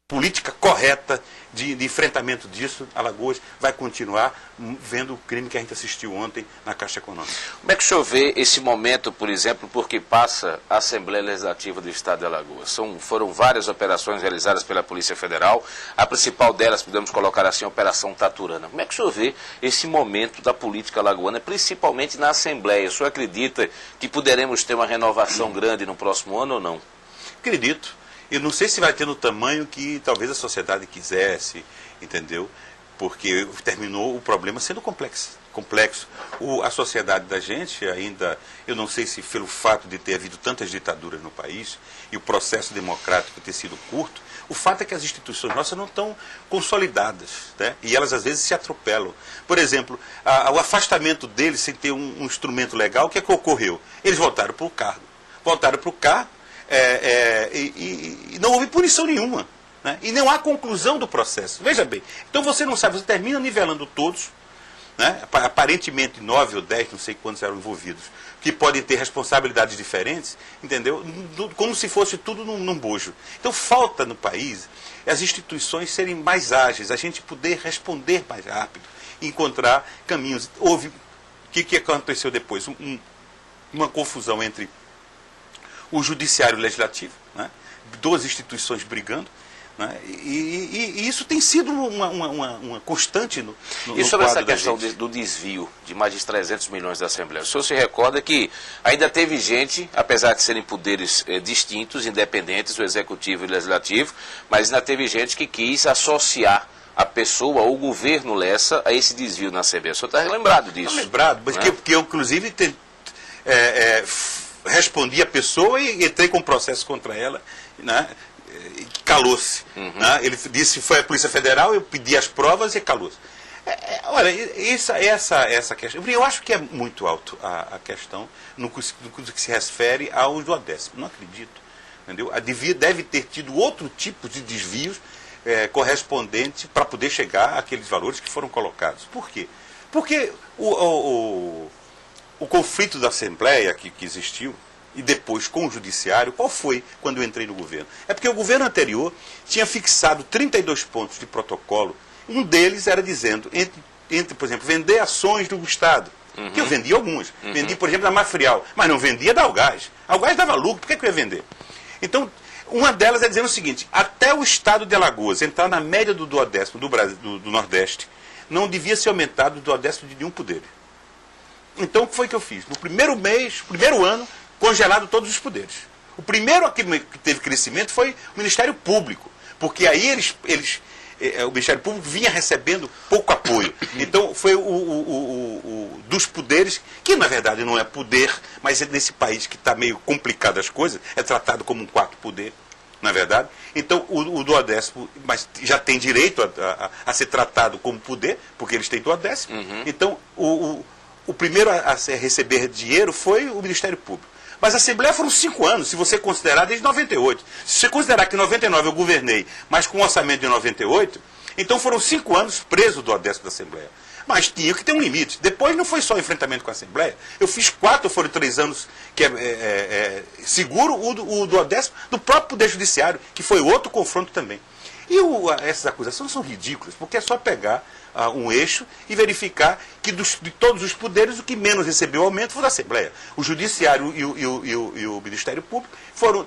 política correta de enfrentamento disso, Alagoas vai continuar vendo o crime que a gente assistiu ontem na Caixa Econômica. Como é que o senhor vê esse momento, por exemplo, porque passa a Assembleia Legislativa do Estado de Alagoas? Foram várias operações realizadas pela Polícia Federal, a principal delas, podemos colocar assim, a Operação Taturana. Como é que o senhor vê esse momento da política alagoana, principalmente na Assembleia? O senhor acredita que poderemos ter uma renovação grande no próximo ano ou não? Acredito. Eu não sei se vai ter no tamanho que talvez a sociedade quisesse, entendeu? Porque terminou o problema sendo complexo. A sociedade da gente ainda, eu não sei se pelo fato de ter havido tantas ditaduras no país e o processo democrático ter sido curto, o fato é que as instituições nossas não estão consolidadas, né? E elas às vezes se atropelam. Por exemplo, o afastamento deles sem ter um instrumento legal, o que é que ocorreu? Eles voltaram para o cargo. E não houve punição nenhuma, né? E não há conclusão do processo. Veja bem, então você não sabe, você termina nivelando todos, né? Aparentemente 9 ou 10, não sei quantos eram envolvidos, que podem ter responsabilidades diferentes, entendeu? Como se fosse tudo num bojo. Então falta no país as instituições serem mais ágeis, a gente poder responder mais rápido, encontrar caminhos. O que aconteceu depois? Uma confusão entre o judiciário e o legislativo, né? Duas instituições brigando, né? E isso tem sido uma constante no E sobre essa quadro da questão gente. do desvio de mais de 300 milhões da Assembleia, o senhor se recorda que ainda teve gente, apesar de serem poderes distintos, independentes, o Executivo e o Legislativo, mas ainda teve gente que quis associar a pessoa ou o governo Lessa a esse desvio na Assembleia. O senhor está lembrado disso? Estou lembrado, mas né? que eu inclusive respondi a pessoa e entrei com um processo contra ela, né? Calou-se. Né? Ele disse que foi a Polícia Federal, eu pedi as provas e calou-se. Olha, essa questão, eu acho que é muito alto a questão no que se refere aos do Odécimo. Não acredito. Entendeu? Deve ter tido outro tipo de desvios correspondente para poder chegar àqueles valores que foram colocados. Por quê? Porque o conflito da Assembleia que existiu, e depois com o Judiciário, qual foi quando eu entrei no governo? É porque o governo anterior tinha fixado 32 pontos de protocolo. Um deles era dizendo, por exemplo, vender ações do Estado. Que eu vendi algumas. Vendi, por exemplo, da Mafrial, mas não vendia da Algás. A Algás dava lucro, por que eu ia vender? Então, uma delas é dizendo o seguinte, até o Estado de Alagoas entrar na média do duodécimo do Nordeste, não devia ser aumentado o duodécimo de nenhum poder. Então, o que foi que eu fiz? No primeiro ano, congelado todos os poderes. O primeiro que teve crescimento foi o Ministério Público, porque aí o Ministério Público vinha recebendo pouco apoio. Então, foi dos poderes, que na verdade não é poder, mas nesse país que está meio complicado as coisas, é tratado como um quarto poder, não é verdade? Então, o duodécimo, mas já tem direito a ser tratado como poder, porque eles têm duodécimo. Então, o primeiro a receber dinheiro foi o Ministério Público. Mas a Assembleia foram 5 anos, se você considerar desde 98. Se você considerar que em 99 eu governei, mas com um orçamento de 98, então foram 5 anos preso do duodécimo da Assembleia. Mas tinha que ter um limite. Depois não foi só enfrentamento com a Assembleia. Eu fiz 4, foram 3 anos que seguro o duodécimo do próprio Poder Judiciário, que foi outro confronto também. E essas acusações são ridículas, porque é só pegar um eixo e verificar que de todos os poderes o que menos recebeu aumento foi da Assembleia. O Judiciário e o Ministério Público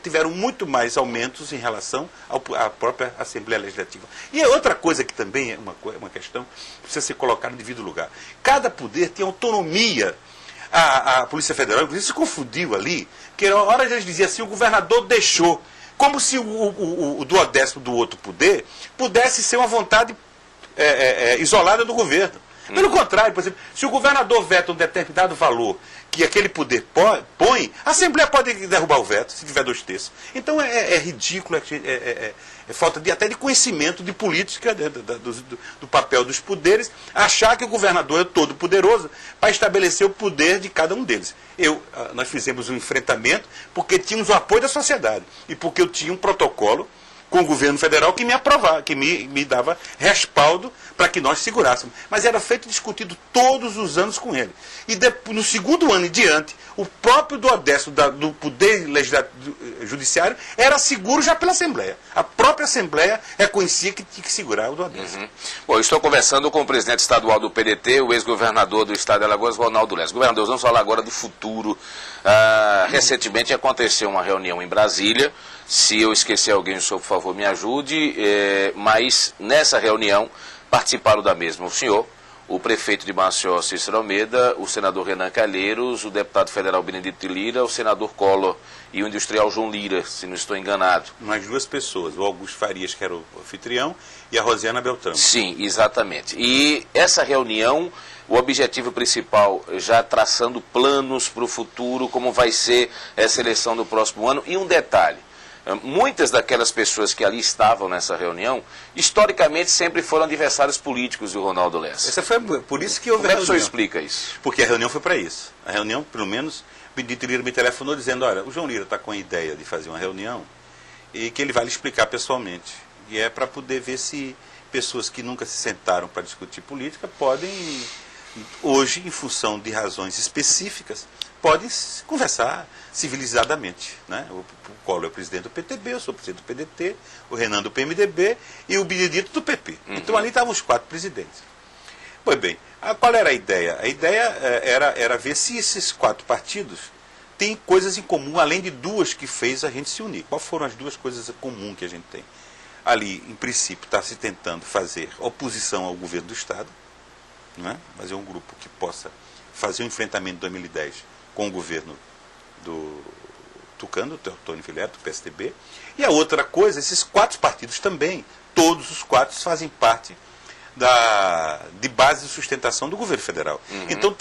tiveram muito mais aumentos em relação à própria Assembleia Legislativa. E outra coisa que também é uma questão que precisa ser colocada no devido lugar. Cada poder tem autonomia. A Polícia Federal, inclusive, se confundiu ali, porque na hora eles diziam assim, o governador deixou, como se o duodécimo do outro poder pudesse ser uma vontade isolada do governo. Pelo contrário, por exemplo, se o governador veta um determinado valor que aquele poder põe, a Assembleia pode derrubar o veto, se tiver 2/3. Então é ridículo, é falta até de conhecimento de política do papel dos poderes, achar que o governador é todo poderoso para estabelecer o poder de cada um deles. Nós fizemos um enfrentamento porque tínhamos o apoio da sociedade e porque eu tinha um protocolo com o governo federal que me aprovava, que me dava respaldo para que nós segurássemos. Mas era feito e discutido todos os anos com ele. E no segundo ano em diante, o próprio duodécimo do Poder Judiciário era seguro já pela Assembleia. A própria Assembleia reconhecia que tinha que segurar o duodécimo. Bom, eu estou conversando com o presidente estadual do PDT, o ex-governador do estado de Alagoas, Ronaldo Lessa. Governador, vamos falar agora do futuro. Recentemente aconteceu uma reunião em Brasília. Se eu esquecer alguém, o senhor, por favor, me ajude. Mas nessa reunião participaram da mesma o senhor, o prefeito de Maceió, Cícero Almeida, o senador Renan Calheiros, o deputado federal Benedito Lira, o senador Collor e o industrial João Lira, se não estou enganado. Mais duas pessoas, o Augusto Farias, que era o anfitrião, e a Rosiana Beltrão. Sim, exatamente. E essa reunião, o objetivo principal, já traçando planos para o futuro, como vai ser essa eleição do próximo ano. E um detalhe, muitas daquelas pessoas que ali estavam nessa reunião, historicamente sempre foram adversários políticos do Ronaldo Lessa. Essa foi por isso que houve Como é que o senhor explica isso? Porque a reunião foi para isso. A reunião, pelo menos, Benedito Lira me telefonou dizendo, olha, o João Lira está com a ideia de fazer uma reunião e que ele vai lhe explicar pessoalmente. E é para poder ver se pessoas que nunca se sentaram para discutir política podem, hoje, em função de razões específicas, podem conversar civilizadamente. Né? O Collor é o presidente do PTB, eu sou o presidente do PDT, o Renan do PMDB e o Benedito do PP. Então ali estavam os 4 presidentes. Pois bem, qual era a ideia? A ideia era ver se esses 4 partidos têm coisas em comum, além de 2 que fez a gente se unir. Quais foram as 2 coisas em comum que a gente tem? Ali, em princípio, está se tentando fazer oposição ao governo do Estado, né? Fazer um grupo que possa fazer o enfrentamento de 2010 com o governo do Tucano, do Antônio Filete, do PSDB. E a outra coisa, esses 4 partidos também, todos os 4 fazem parte de base de sustentação do governo federal. Então,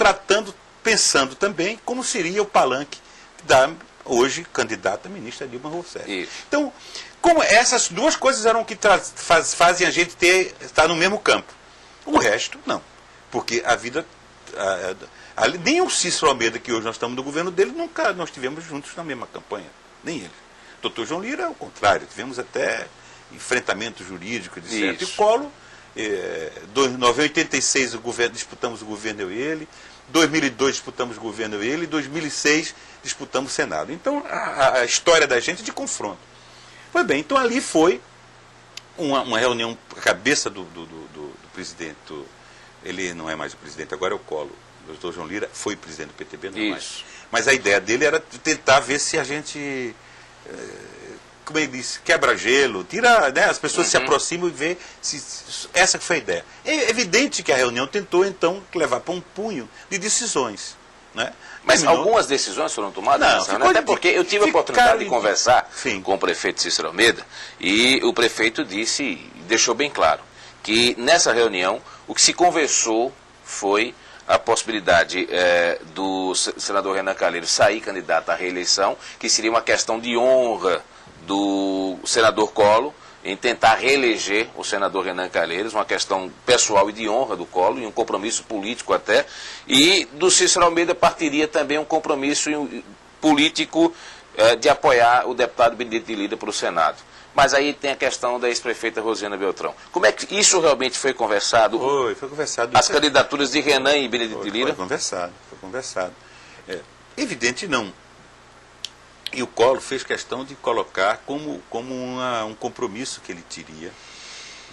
pensando também como seria o palanque da hoje candidata ministra Dilma Rousseff. Então, como essas 2 coisas eram o que fazem a gente estar no mesmo campo. O resto, não. Porque a vida... nem o Cícero Almeida, que hoje nós estamos no governo dele, nunca nós estivemos juntos na mesma campanha. Nem ele. Doutor João Lira, ao contrário, tivemos até enfrentamento jurídico, de certo. E o Collor, em 86 disputamos o governo eu e ele, 2002 disputamos o governo eu e ele, 2006 disputamos o Senado. Então, a história da gente é de confronto. Pois bem, então ali foi uma reunião, a cabeça do presidente, ele não é mais o presidente, agora é o Collor. O doutor João Lira foi presidente do PTB, não é mais. Mas a ideia dele era tentar ver se a gente, como ele disse, quebra gelo, tira, né, as pessoas se aproximam e vê se essa foi a ideia. É evidente que a reunião tentou, então, levar para um punho de decisões. Né? Mas algumas decisões foram tomadas? Não, até porque eu tive a oportunidade de conversar com o prefeito Cícero Almeida e o prefeito deixou bem claro que nessa reunião o que se conversou foi a possibilidade do senador Renan Calheiros sair candidato à reeleição, que seria uma questão de honra do senador Collor em tentar reeleger o senador Renan Calheiros, uma questão pessoal e de honra do Collor, e um compromisso político até, e do Cícero Almeida partiria também um compromisso político de apoiar o deputado Benedito Lira para o Senado. Mas aí tem a questão da ex-prefeita Rosiana Beltrão. Como é que isso realmente foi conversado? Foi conversado. As candidaturas de Renan e Benedito Lira? Foi conversado. Evidente não. E o Collor fez questão de colocar como um compromisso que ele teria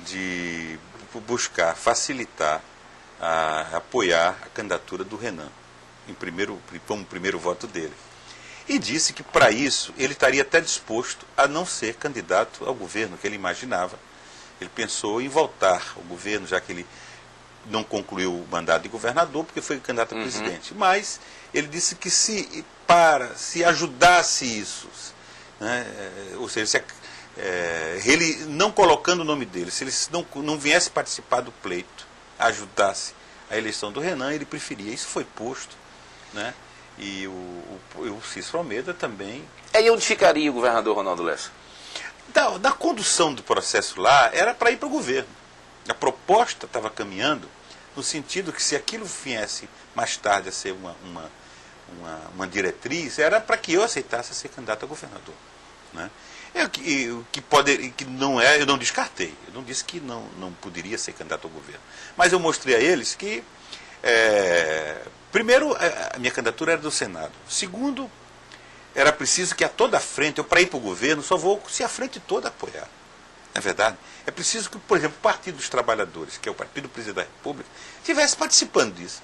de buscar facilitar, apoiar a candidatura do Renan, como primeiro voto dele. E disse que, para isso, ele estaria até disposto a não ser candidato ao governo que ele imaginava. Ele pensou em voltar ao governo, já que ele não concluiu o mandato de governador, porque foi candidato a presidente. Mas ele disse que se ajudasse isso, né, ou seja, ele não colocando o nome dele, se ele não viesse participar do pleito, ajudasse a eleição do Renan, ele preferia. Isso foi posto, né? E o Cícero Almeida também... E onde ficaria o governador Ronaldo Lessa? Da condução do processo lá, era para ir para o governo. A proposta estava caminhando no sentido que, se aquilo viesse mais tarde a ser uma diretriz, era para que eu aceitasse ser candidato a governador. Né? Que não é, eu não descartei. Eu não disse que não poderia ser candidato ao governo. Mas eu mostrei a eles que, primeiro, a minha candidatura era do Senado. Segundo, era preciso que a toda a frente, eu para ir para o governo, só vou se a frente toda apoiar. Não é verdade? É preciso que, por exemplo, o Partido dos Trabalhadores, que é o partido do Presidente da República, estivesse participando disso.